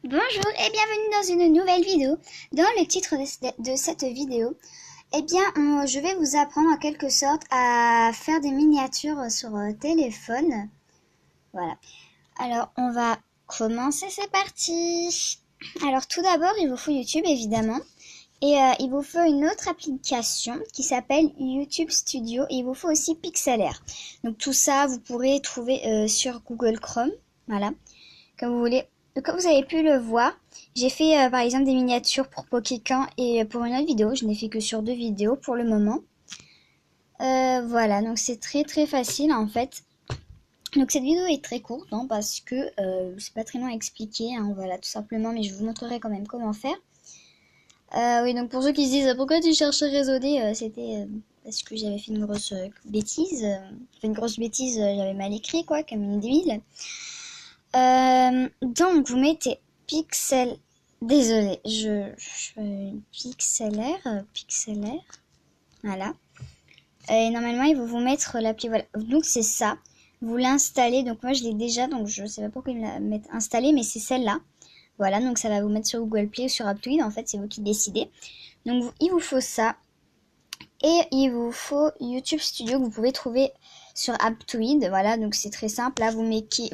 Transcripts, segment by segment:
Bonjour et bienvenue dans une nouvelle vidéo. Dans le titre de cette vidéo, je vais vous apprendre en quelque sorte à faire des miniatures sur téléphone. Voilà. Alors, on va commencer, c'est parti. Alors, tout d'abord, il vous faut YouTube, évidemment. Et il vous faut une autre application qui s'appelle YouTube Studio. Et il vous faut aussi Pixlr. Donc, tout ça, vous pourrez trouver sur Google Chrome. Voilà. Comme vous voulez. Donc, comme vous avez pu le voir, j'ai fait par exemple des miniatures pour Pokécan et pour une autre vidéo. Je n'ai fait que sur 2 vidéos pour le moment. Voilà, donc c'est très facile en fait. Donc cette vidéo est très courte parce que c'est pas très long à expliquer. Voilà, tout simplement, mais je vous montrerai quand même comment faire. Oui, donc pour ceux qui se disent pourquoi tu cherches à raisonner, c'était parce que j'avais fait une grosse bêtise. Une grosse bêtise, j'avais mal écrit quoi, comme une débile. Donc vous mettez Pixel, désolé, Pixlr, voilà. Et normalement il va vous mettre l'appli, voilà. Donc c'est ça, vous l'installez. Donc moi je l'ai déjà, donc je sais pas pourquoi il me la met installée, mais c'est celle-là. Voilà, donc ça va vous mettre sur Google Play ou sur Aptoide, en fait c'est vous qui décidez. Donc il vous faut ça. Et il vous faut YouTube Studio que vous pouvez trouver sur Aptoide. Voilà, donc c'est très simple. Là vous mettez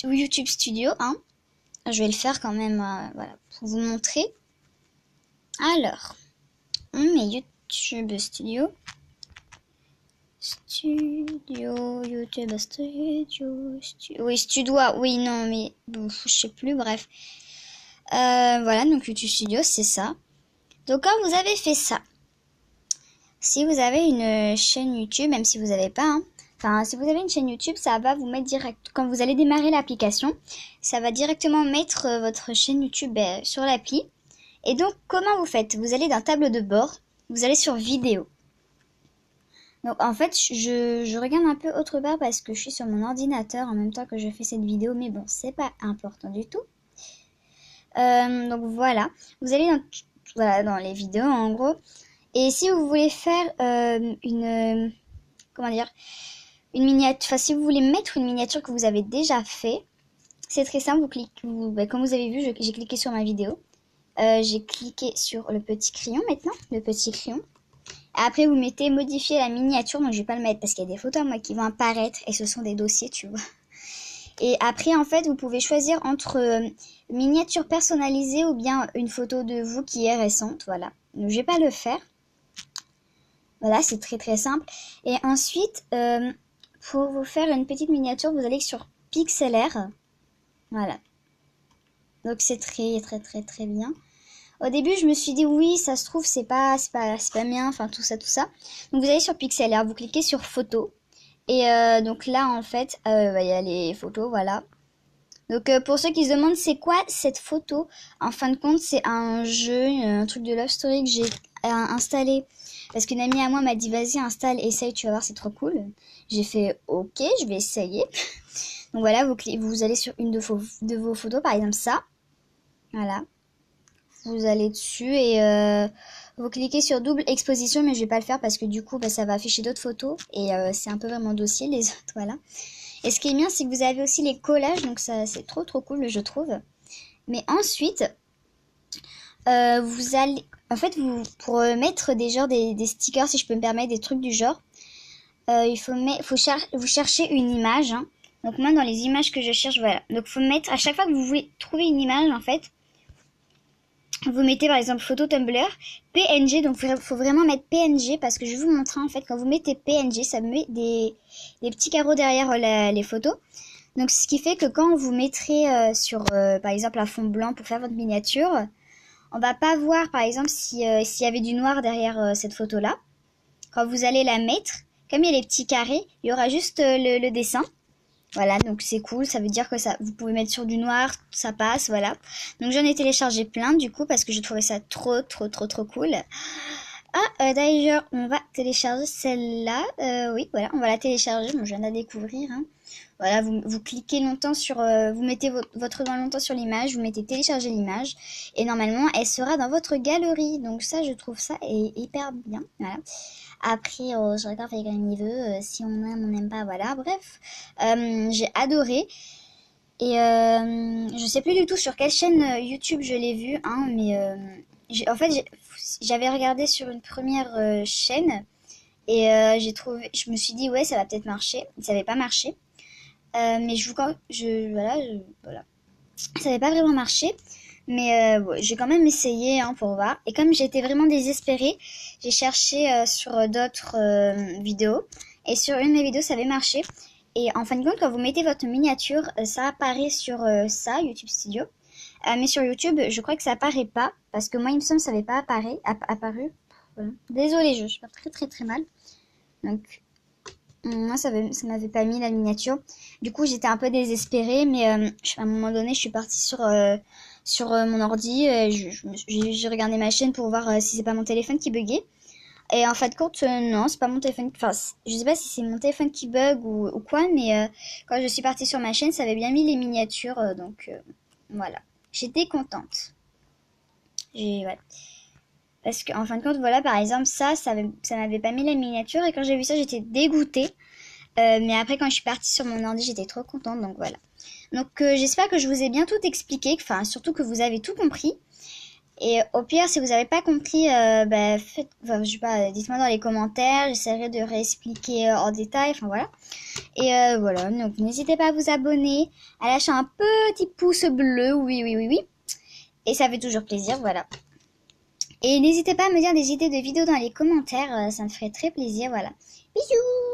YouTube Studio, Je vais le faire quand même, voilà, pour vous montrer. Alors, on met YouTube Studio. YouTube Studio. Oui, Studio, oui, non, mais bon, je sais plus, bref. Voilà, donc YouTube Studio, c'est ça. Donc, quand vous avez fait ça, si vous avez une chaîne YouTube, même si vous n'avez pas, enfin, si vous avez une chaîne YouTube, ça va vous mettre direct. Quand vous allez démarrer l'application, ça va directement mettre votre chaîne YouTube sur l'appli. Et donc, comment vous faites? Vous allez d'un tableau de bord, vous allez sur vidéo. Donc, en fait, je regarde un peu autre part parce que je suis sur mon ordinateur en même temps que je fais cette vidéo. Mais bon, c'est pas important du tout. Donc, voilà. Vous allez dans les vidéos, en gros. Et si vous voulez faire une miniature, enfin si vous voulez mettre une miniature que vous avez déjà fait, c'est très simple. Vous cliquez, comme vous avez vu, j'ai cliqué sur ma vidéo. J'ai cliqué sur le petit crayon maintenant, le petit crayon. Après, vous mettez modifier la miniature, donc je vais pas le mettre parce qu'il y a des photos moi qui vont apparaître et ce sont des dossiers, tu vois. Et après, en fait, vous pouvez choisir entre miniature personnalisée ou bien une photo de vous qui est récente, voilà. Donc, je vais pas le faire. Voilà, c'est très simple. Et ensuite, pour vous faire une petite miniature, vous allez sur Pixlr. Voilà. Donc c'est très bien. Au début, je me suis dit oui, ça se trouve c'est pas bien, enfin tout ça. Donc vous allez sur Pixlr, vous cliquez sur photo. Et donc là en fait, il y a les photos, voilà. Donc pour ceux qui se demandent c'est quoi cette photo, en fin de compte c'est un jeu, un truc de Love Story que j'ai installé. Parce qu'une amie à moi m'a dit vas-y installe, essaye, tu vas voir c'est trop cool. J'ai fait ok, je vais essayer. Donc voilà, vous allez sur une de vos photos, par exemple ça. Voilà. Vous allez dessus et vous cliquez sur double exposition, mais je vais pas le faire parce que du coup ça va afficher d'autres photos. Et c'est un peu vraiment dossier les autres, voilà. Et ce qui est bien c'est que vous avez aussi les collages, donc ça c'est trop cool je trouve. Mais ensuite, vous allez... En fait, pour mettre des stickers, si je peux me permettre, des trucs du genre, vous cherchez une image. Donc moi, dans les images que je cherche, voilà. Donc faut mettre, à chaque fois que vous voulez trouver une image, en fait, vous mettez par exemple photo Tumblr, PNG, donc faut vraiment mettre PNG, parce que je vais vous montrer, en fait, quand vous mettez PNG, ça met des petits carreaux derrière les photos. Donc ce qui fait que quand vous mettrez sur, par exemple, un fond blanc pour faire votre miniature, on va pas voir, par exemple, s'il y avait du noir derrière cette photo-là. Quand vous allez la mettre, comme il y a les petits carrés, il y aura juste le dessin. Voilà, donc c'est cool, ça veut dire que vous pouvez mettre sur du noir, ça passe, voilà. Donc j'en ai téléchargé plein, du coup, parce que je trouvais ça trop cool. D'ailleurs, on va télécharger celle-là. Oui, voilà, on va la télécharger. Bon, je viens de la découvrir. Voilà, vous cliquez longtemps sur... vous mettez votre doigt longtemps sur l'image, vous mettez télécharger l'image. Et normalement, elle sera dans votre galerie. Donc ça, je trouve ça hyper bien. Voilà. Après, je regarde avec un niveau. Si on aime, on n'aime pas. Voilà, bref. J'ai adoré. Et je sais plus du tout sur quelle chaîne YouTube je l'ai vu, hein, mais en fait j'avais regardé sur une première chaîne et je me suis dit ouais ça va peut-être marcher, ça n'avait pas marché. Mais voilà, ça n'avait pas vraiment marché. Mais ouais, j'ai quand même essayé hein, pour voir. Et comme j'étais vraiment désespérée, j'ai cherché sur d'autres vidéos. Et sur une des vidéos, ça avait marché. Et en fin de compte, quand vous mettez votre miniature, ça apparaît sur ça, YouTube Studio. Mais sur YouTube, je crois que ça apparaît pas. Parce que moi, il me semble que ça n'avait pas apparu. Voilà. Désolée, je suis pas très très très mal. Donc, moi, ça m'avait pas mis la miniature. Du coup, j'étais un peu désespérée, mais à un moment donné, je suis partie sur mon ordi. J'ai regardé ma chaîne pour voir si c'est pas mon téléphone qui buguait. Et en fin de compte, non, c'est pas mon téléphone. Enfin, je sais pas si c'est mon téléphone qui bug ou quoi, mais quand je suis partie sur ma chaîne, ça avait bien mis les miniatures. Donc, voilà. J'étais contente. Voilà. Parce qu'en fin de compte, voilà, par exemple, ça m'avait pas mis la miniature. Et quand j'ai vu ça, j'étais dégoûtée. Mais après, quand je suis partie sur mon ordi, j'étais trop contente, donc voilà. Donc j'espère que je vous ai bien tout expliqué, enfin surtout que vous avez tout compris. Et au pire, si vous n'avez pas compris, je sais pas, dites-moi dans les commentaires, j'essaierai de réexpliquer en détail, enfin voilà. Et voilà, donc n'hésitez pas à vous abonner, à lâcher un petit pouce bleu, oui, oui, oui, oui. Et ça fait toujours plaisir, voilà. Et n'hésitez pas à me dire des idées de vidéos dans les commentaires, ça me ferait très plaisir, voilà. Bisous!